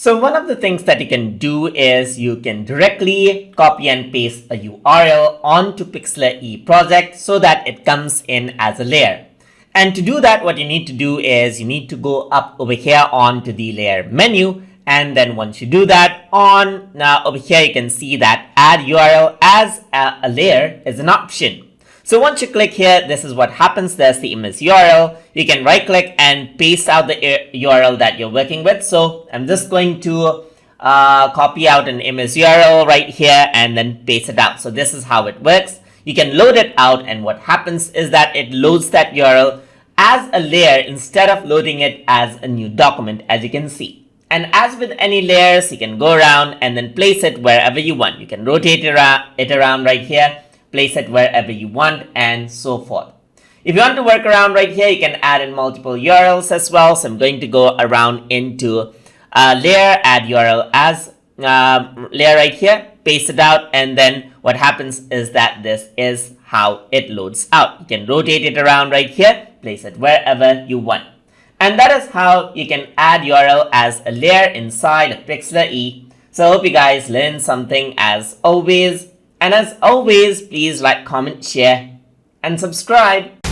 So one of the things that you can do is you can directly copy and paste a URL onto Pixlr E project so that it comes in as a layer. And to do that, what you need to do is you need to go up over here onto the layer menu. And then once you do that, now over here, you can see that add URL as a layer is an option. So once you click here, this is what happens. There's the image URL. You can right click and paste out the URL that you're working with. So I'm just going to copy out an image URL right here and then paste it out. So this is how it works. You can load it out, and what happens is that it loads that URL as a layer instead of loading it as a new document, as you can see. And as with any layers, you can go around and then place it wherever you want. You can rotate it around right here, place it wherever you want, and so forth. If you want to work around right here, you can add in multiple URLs as well. So I'm going to go around into layer, add URL as layer right here, paste it out, and then what happens is that this is how it loads out. You can rotate it around right here, place it wherever you want. And that is how you can add URL as a layer inside of Pixlr E. So I hope you guys learned something as always. And as always, please like, comment, share, and subscribe.